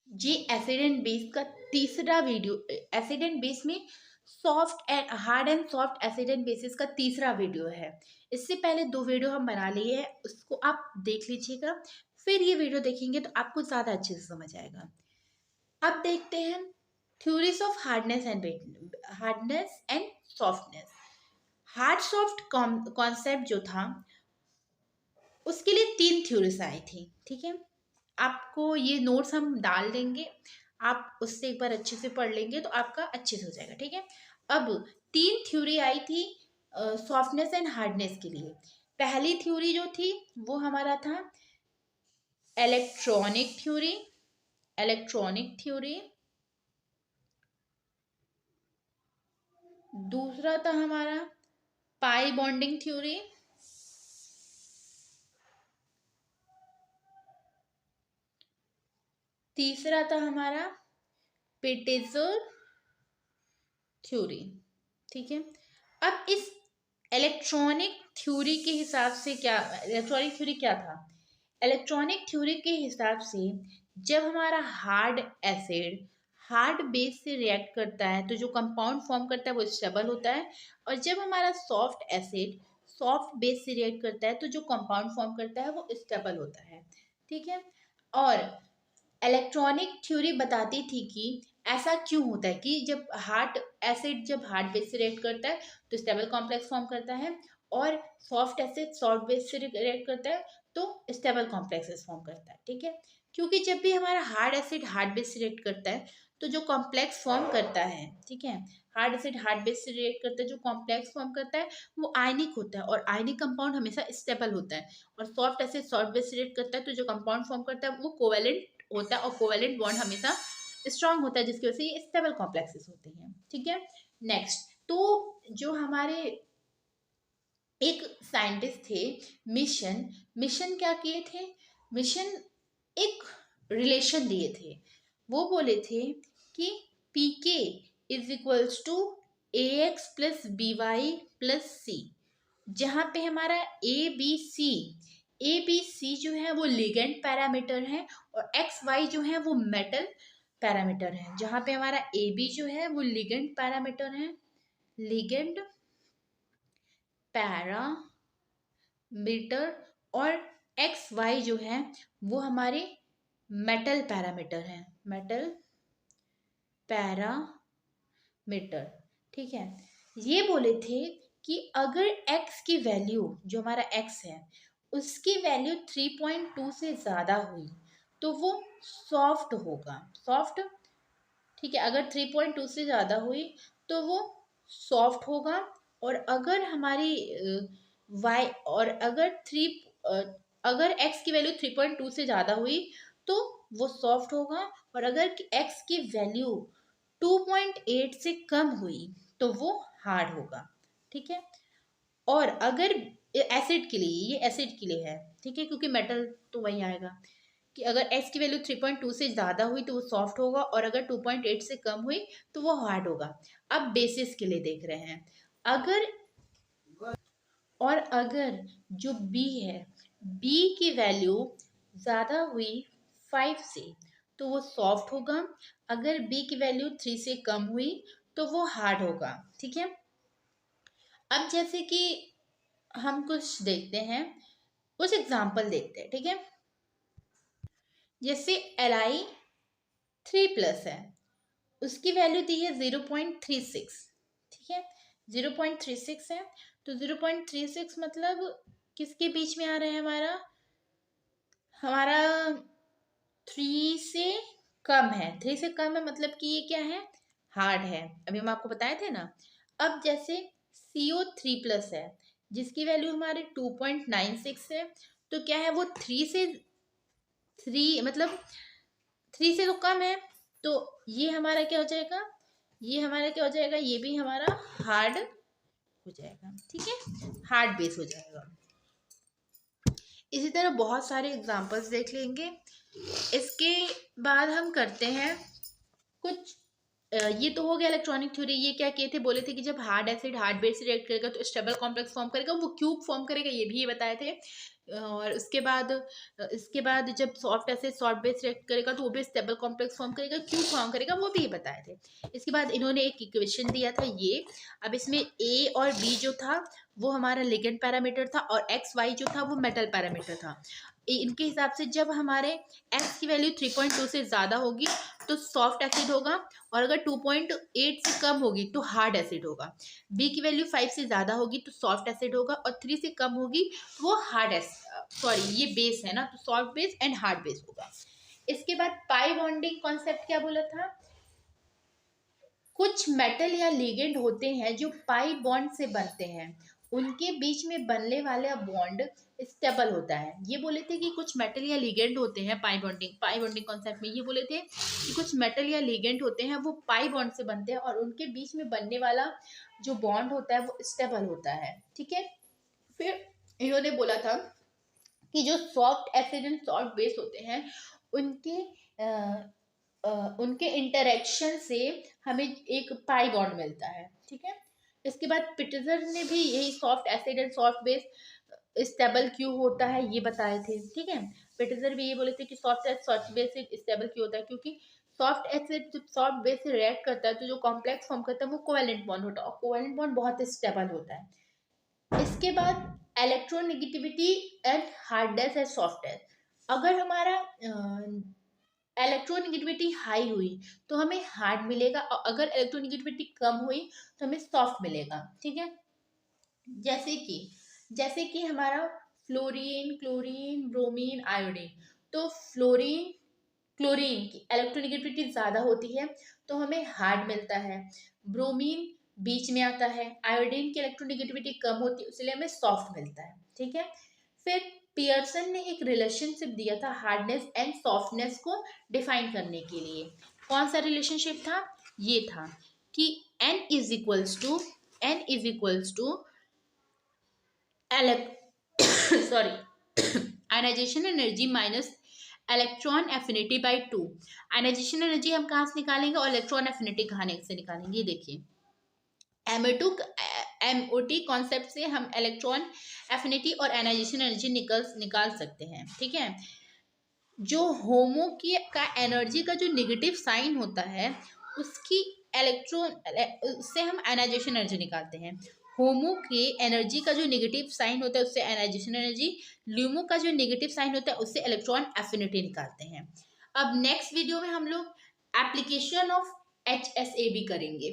ये acid and base का तीसरा वीडियो, एसिड एंड बेस में soft and hard and soft acid and bases का तीसरा वीडियो है। इससे पहले 2 वीडियो हम बना लिए हैं, उसको आप देख लीजिएगा। फिर ये वीडियो देखेंगे तो आपको ज़्यादा अच्छे से समझ आएगा। अब देखते हैं theories of hardness and softness. Hard soft concept जो था उसके लिए 3 थ्योरीज आई थी, ठीक है। आपको ये नोट्स हम डाल देंगे, आप उससे एक बार अच्छे से पढ़ लेंगे तो आपका अच्छे से हो जाएगा, ठीक है। अब 3 थ्योरी आई थी सॉफ्टनेस एंड हार्डनेस के लिए। पहली थ्योरी जो थी वो हमारा था इलेक्ट्रॉनिक थ्योरी। Electronic theory. दूसरा था हमारा पाई बॉन्डिंग थ्योरी। तीसरा था हमारा पेटेजर थ्योरी, ठीक है। अब इस इलेक्ट्रॉनिक थ्योरी के हिसाब से क्या, इलेक्ट्रॉनिक थ्योरी क्या था? इलेक्ट्रॉनिक थ्योरी के हिसाब से जब हमारा हार्ड एसिड हार्ड बेस से रिएक्ट करता है तो जो कंपाउंड फॉर्म करता है वो स्टेबल होता है, और जब हमारा सॉफ्ट एसिड सॉफ्ट बेस से रिएक्ट करता है तो जो कंपाउंड फॉर्म करता है वो स्टेबल होता है, ठीक है। और इलेक्ट्रॉनिक थ्योरी बताती थी कि ऐसा क्यों होता है कि जब हार्ड एसिड जब हार्ड बेस से रिएक्ट करता है तो स्टेबल कॉम्प्लेक्स फॉर्म करता है, और सॉफ्ट एसिड सॉफ्ट बेस से रिएक्ट करता है तो स्टेबल कॉम्प्लेक्सेस फॉर्म करता है, ठीक है। क्योंकि जब भी हमारा हार्ड एसिड हार्ड बेस से रिएक्ट करता है तो जो कॉम्प्लेक्स फॉर्म करता है, ठीक है, हार्ड एसिड हार्ड बेस से रिएक्ट करता है, जो कॉम्प्लेक्स फॉर्म करता है वो आयनिक होता है, और आयनिक कंपाउंड हमेशा स्टेबल होता है। और सॉफ्ट एसिड सॉफ्ट बेस से रिएक्ट करता है तो जो कंपाउंड फॉर्म करता है वो कोवेलेंट होता है, और कोवेलेंट बॉन्ड हमेशा स्ट्रांग होता है, जिसकी वजह से ये स्टेबल कॉम्प्लेक्सेस होते हैं, ठीक है। नेक्स्ट, तो जो हमारे एक साइंटिस्ट थे मिशन, मिशन क्या किए थे? मिशन एक रिलेशन दिए थे। वो बोले थे कि P K is equals to A X plus B Y plus C, जहाँ पे हमारा ए बी सी जो है वो लिगेंड पैरामीटर है, और एक्स वाई जो है वो मेटल पैरामीटर है। जहाँ पे हमारा ए बी जो है वो लिगेंड पैरामीटर है, लिगेंड पैरामीटर, और एक्स वाई जो है वो हमारे मेटल पैरामीटर है, मेटल पैरामीटर, ठीक है। ये बोले थे कि अगर x की वैल्यू, जो हमारा x है, उसकी वैल्यू 3.2 से ज़्यादा हुई तो वो सॉफ्ट होगा, सॉफ्ट, ठीक है। अगर 3.2 से ज़्यादा हुई तो वो सॉफ्ट होगा, और अगर हमारी y, और अगर अगर x की वैल्यू 3.2 से ज़्यादा हुई तो वो सॉफ्ट होगा, और अगर x की वैल्यू 2.8 से कम हुई तो वो हार्ड होगा, ठीक है। और अगर एसिड के लिए, ये एसिड के लिए है, ठीक है, क्योंकि मेटल तो वही आएगा कि अगर x की वैल्यू 3.2 से ज़्यादा हुई तो वो सॉफ्ट होगा, और अगर 2.8 से कम हुई तो वो हार्ड होगा। अब बेसिस के लिए देख रहे हैं, अगर, और अगर जो b है, b की वैल्यू ज़्यादा हुई 5 से तो वो सॉफ्ट होगा, अगर b की वैल्यू 3 से कम हुई तो वो हार्ड होगा, ठीक है। अब जैसे कि हम कुछ देखते हैं, कुछ एग्जाम्पल देखते हैं, ठीक है। जैसे Li3+ है, उसकी वैल्यू दी है 0.36, ठीक है, 0.36 है। तो 0.36 मतलब किसके बीच में आ रहा है? हमारा हमारा 3 से कम है, 3 से कम है मतलब कि ये क्या है? हार्ड है। अभी हम आपको बताए थे ना। अब जैसे CO3+ है, जिसकी वैल्यू हमारे 2.96 है, तो क्या है वो 3 मतलब 3 से तो कम है, तो ये हमारा क्या हो जाएगा? ये हमारा क्या हो जाएगा? ये भी हमारा हार्ड हो जाएगा, ठीक है, हार्ड बेस हो जाएगा। इसी तरह बहुत सारे एग्जांपल्स देख लेंगे। इसके बाद हम करते हैं कुछ, ये तो हो गया इलेक्ट्रॉनिक थ्योरी। ये क्या किए थे? बोले थे कि जब हार्ड एसिड हार्ड बेस से रिएक्ट करेगा तो स्टेबल कॉम्प्लेक्स फॉर्म करेगा, वो क्यूब फॉर्म करेगा, ये भी ये बताए थे। और इसके बाद जब soft acid salt base react करेगा तो वो भी स्टेबल कॉम्प्लेक्स फॉर्म करेगा, क्यों फॉर्म करेगा वो भी बताए थे। इसके बाद इन्होंने एक इक्वेशन दिया था ये। अब इसमें ए और बी जो था वो हमारा लिगेंड पैरामीटर था और एक्स वाई जो था वो मेटल पैरामीटर था। इनके हिसाब से जब हमारे एक्स की वैल्यू 3.2 से ज़्यादा होगी तो सॉफ्ट एसिड होगा, और अगर 2.8 से कम होगी तो हार्ड एसिड होगा। बी की वैल्यू 5 से ज़्यादा होगी तो सॉफ्ट एसिड होगा, और 3 से कम होगी तो वो हार्ड एसिड, सॉरी ये बेस है ना, तो soft base and hard base होगा। इसके बाद पाई बॉन्डिंग कॉन्सेप्ट क्या बोला था, कुछ मेटल या लिगेंड होते हैं जो पाई बॉन्ड से बनते हैं, उनके बीच में बनने वाला बॉन्ड स्टेबल होता है। ये बोले थे कि कुछ मेटल या लिगेंड होते हैं पाई बॉन्डिंग कॉन्सेप्ट में ये बोले थे कि कुछ मेटल या लिगेंड होते हैं वो पाई बॉन्ड से बनते हैं और उनके बीच में बनने वाला जो बॉन्ड होता है वो स्टेबल होता है। ठीक है, फिर इन्होंने बोला था कि जो soft acid and soft base होते हैं उनके उनके इंटरेक्शन से हमें एक पाई बॉन्ड मिलता है। ठीक है, इसके बाद पिटजर ने भी यही soft acid and soft base stable क्यों होता है ये बताए थे। ठीक है, पिटजर भी ये बोले थे कि soft acid soft base stable क्यों होता है, क्योंकि सॉफ्ट एसिड जब सॉफ्ट बेस से रिएक्ट करता है तो जो कॉम्प्लेक्स फॉर्म करता है वो कोवेलेंट बॉन्ड होता है, और कोवेलेंट बॉन्ड बहुत स्टेबल होता है। इसके बाद electronegativity and hardness and softness. अगर हमारा इलेक्ट्रोनेगेटिविटी हाई हुई तो हमें हार्ड मिलेगा, और अगर इलेक्ट्रोनेगेटिविटी कम हुई तो हमें सॉफ्ट मिलेगा। ठीक है, जैसे कि हमारा फ्लोरीन, क्लोरीन, ब्रोमीन, आयोडीन। तो क्लोरीन की इलेक्ट्रोनेगेटिविटी ज़्यादा होती है तो हमें हार्ड मिलता है, ब्रोमीन बीच में आता है, आयोडीन की इलेक्ट्रोनेगेटिविटी कम होती है इसलिए हमें सॉफ्ट मिलता है। ठीक है, फिर पियर्सन ने एक रिलेशनशिप दिया था हार्डनेस एंड सॉफ्टनेस को डिफाइन करने के लिए। कौन सा रिलेशनशिप था, ये था कि N is equals to sorry ionisation energy minus electron affinity by 2। Ionisation energy हम कहाँ से निकालेंगे और इलेक्ट्रॉन एफिनिटी कहाँ से निकालेंगे, ये देखिए MO2 कॉन्सेप्ट से हम इलेक्ट्रॉन एफिनिटी और आयनाइजेशन एनर्जी निकाल सकते हैं। ठीक है, जो होमो की का एनर्जी का जो नेगेटिव साइन होता है उसकी इलेक्ट्रॉन उससे हम आयनाइजेशन एनर्जी निकालते हैं। होमो के एनर्जी का जो नेगेटिव साइन होता है उससे आयनाइजेशन एनर्जी, ल्यूमो का जो नेगेटिव साइन होता है उससे इलेक्ट्रॉन एफिनिटी निकालते हैं। अब नेक्स्ट वीडियो में हम लोग एप्लीकेशन ऑफ HSAB करेंगे।